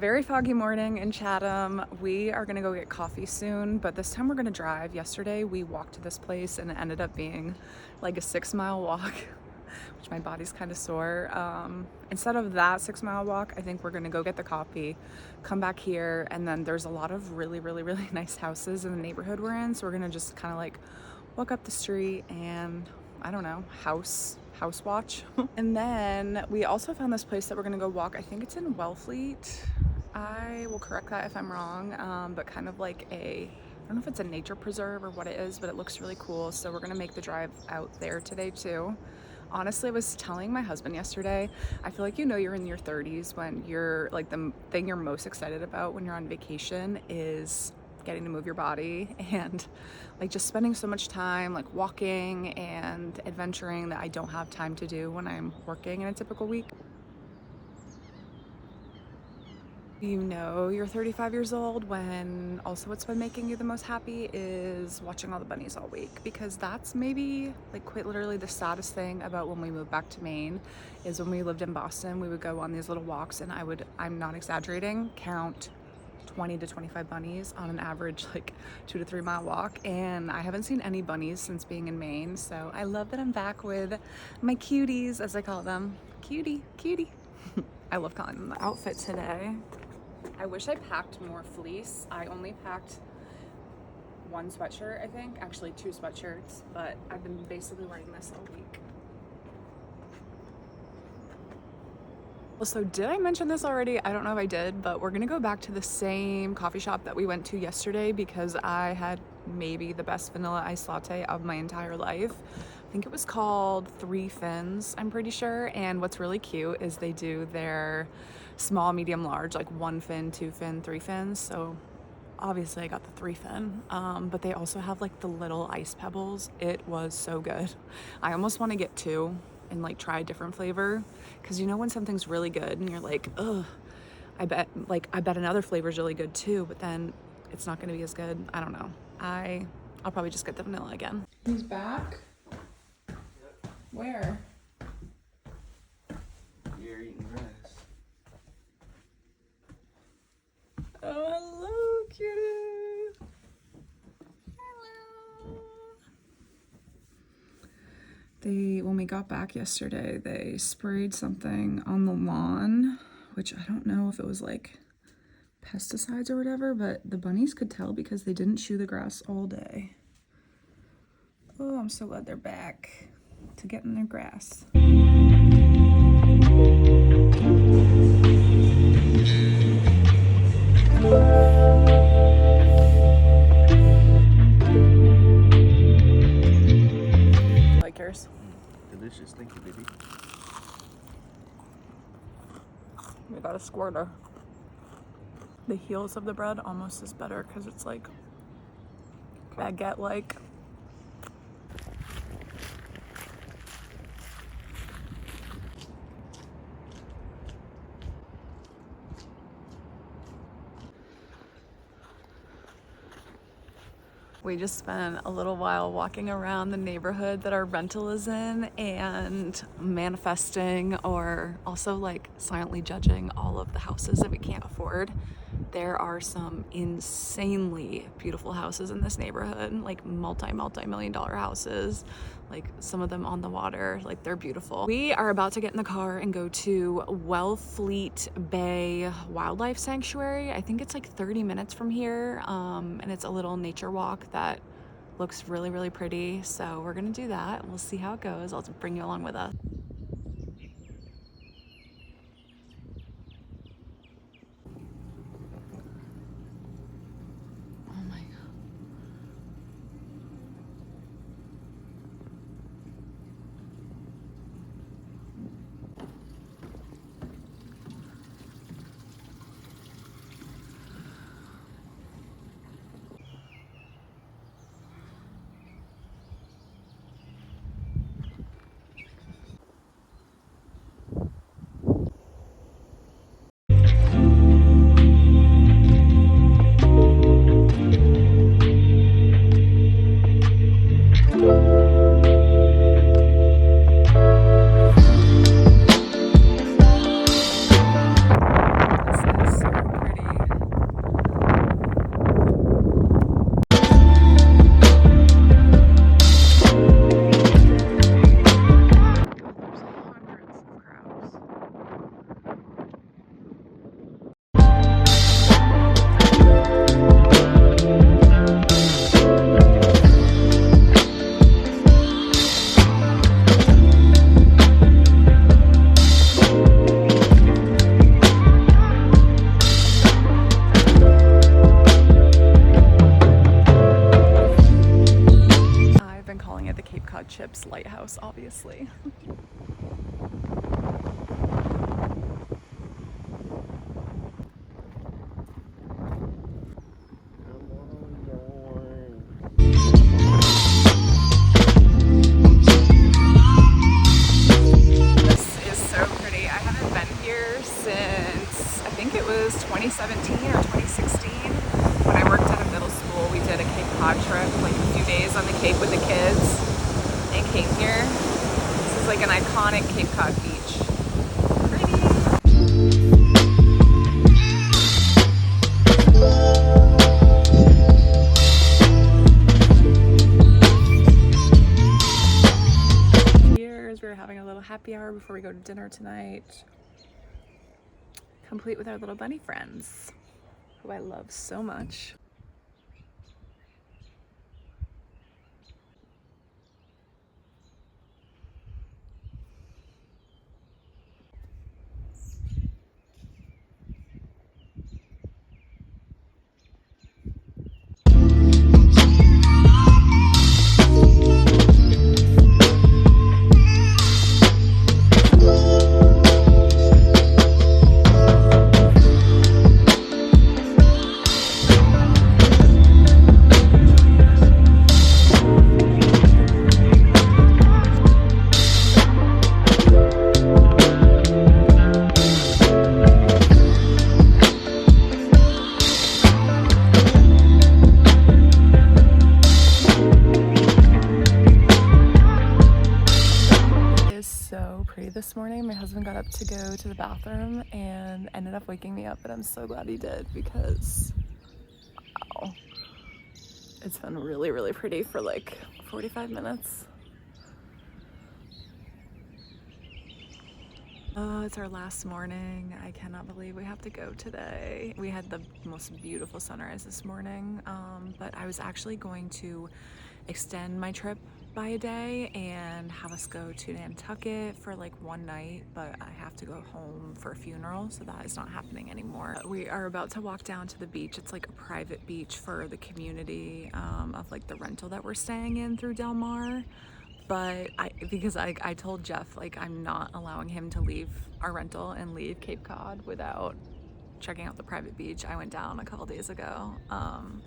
very foggy morning in Chatham. We are gonna go get coffee soon, but this time we're gonna drive. Yesterday we walked to this place and it ended up being like a 6-mile walk, which my body's kind of sore. Instead of that 6-mile walk, I think we're gonna go get the coffee, come back here, and then there's a lot of really nice houses in the neighborhood we're in. So we're gonna just kind of like walk up the street and I don't know, house watch. And then we also found this place that we're gonna go walk. I think it's in Welfleet. I will correct that if I'm wrong, but kind of like I don't know if it's a nature preserve or what it is, but it looks really cool. So we're gonna make the drive out there today too. Honestly, I was telling my husband yesterday, I feel like you're in your 30s when you're like the thing you're most excited about when you're on vacation is getting to move your body and like just spending so much time like walking and adventuring that I don't have time to do when I'm working in a typical week. You're 35 years old when also what's been making you the most happy is watching all the bunnies all week, because that's maybe like quite literally the saddest thing about when we moved back to Maine is when we lived in Boston, we would go on these little walks and I'm not exaggerating, count 20 to 25 bunnies on an average like 2 to 3 mile walk, and I haven't seen any bunnies since being in Maine. So I love that I'm back with my cuties, as I call them. Cutie. I love calling them the outfit today. I wish I packed more fleece. I only packed one sweatshirt, I think, actually 2 sweatshirts, but I've been basically wearing this all week. So did I mention this already? I don't know if I did, but we're gonna go back to the same coffee shop that we went to yesterday because I had maybe the best vanilla iced latte of my entire life. I think it was called 3 Fins, I'm pretty sure. And what's really cute is they do their small, medium, large, like 1 fin, 2 fin, 3 fins. So obviously I got the 3 fin, but they also have like the little ice pebbles. It was so good. I almost want to get 2 and like try a different flavor, because when something's really good and you're like, ugh, I bet another flavor's really good too, but then it's not gonna be as good. I don't know. I'll probably just get the vanilla again. He's back? Where? You're eating grass. Oh, hello, cutie. When we got back yesterday, they sprayed something on the lawn, which I don't know if it was like pesticides or whatever, but the bunnies could tell because they didn't chew the grass all day. Oh, I'm so glad they're back to getting their grass. Like yours? Delicious, thank you, baby. We got a squirter. The heels of the bread almost is better because it's like baguette-like. We just spent a little while walking around the neighborhood that our rental is in and manifesting, or also like silently judging all of the houses that we can't afford. There are some insanely beautiful houses in this neighborhood, like multi-million dollar houses, like some of them on the water, like they're beautiful. We are about to get in the car and go to Welfleet Bay Wildlife Sanctuary. I think it's like 30 minutes from here, and it's a little nature walk that looks really pretty. So we're gonna do that. We'll see how it goes. I'll bring you along with us. calling it the Cape Cod Chips Lighthouse, obviously. This is so pretty. I haven't been here since, I think it was 2017 or 2016. When I worked at a middle school, we did a Cape Cod trip, like a few days on the Cape with the kids, and came here. This is like an iconic Cape Cod beach. Pretty. Cheers, we're having a little happy hour before we go to dinner tonight. Complete with our little bunny friends, who I love so much. This morning my husband got up to go to the bathroom and ended up waking me up, but I'm so glad he did because wow, it's been really pretty for like 45 minutes. Oh, it's our last morning. I cannot believe we have to go today. We had the most beautiful sunrise this morning, but I was actually going to extend my trip by a day and have us go to Nantucket for like one night, but I have to go home for a funeral, so that is not happening anymore. We are about to walk down to the beach. It's like a private beach for the community of like the rental that we're staying in through Del Mar. But because I told Jeff, like, I'm not allowing him to leave our rental and leave Cape Cod without checking out the private beach. I went down a couple days ago.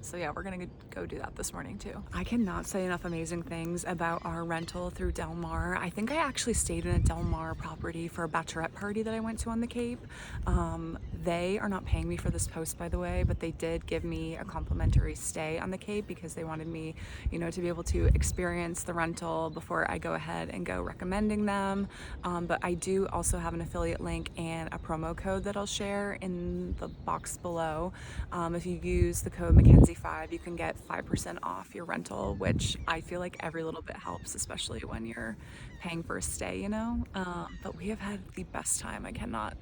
So yeah, we're gonna go do that this morning too. I cannot say enough amazing things about our rental through Del Mar. I think I actually stayed in a Del Mar property for a bachelorette party that I went to on the Cape. They are not paying me for this post, by the way, but they did give me a complimentary stay on the Cape because they wanted me, you know, to be able to experience the rental before I go ahead and go recommending them. But I do also have an affiliate link and a promo code that I'll share in the box below. If you use the code Mackenzie5, you can get 5% off your rental, which I feel like every little bit helps, especially when you're paying for a stay, you know. But we have had the best time. I cannot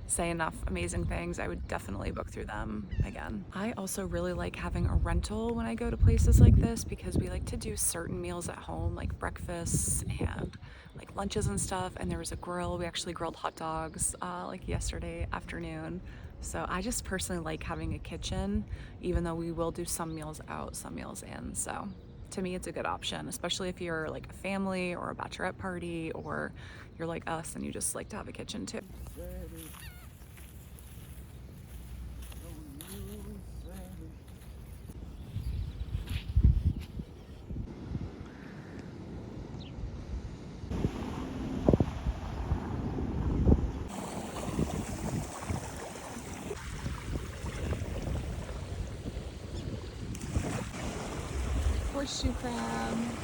say enough amazing things. I would definitely book through them again. I also really like having a rental when I go to places like this because we like to do certain meals at home, like breakfasts and like lunches and stuff. And there was a grill. We actually grilled hot dogs like yesterday afternoon. So I just personally like having a kitchen, even though we will do some meals out, some meals in. So to me, it's a good option, especially if you're like a family or a bachelorette party, or you're like us and you just like to have a kitchen too. Horseshoe crab.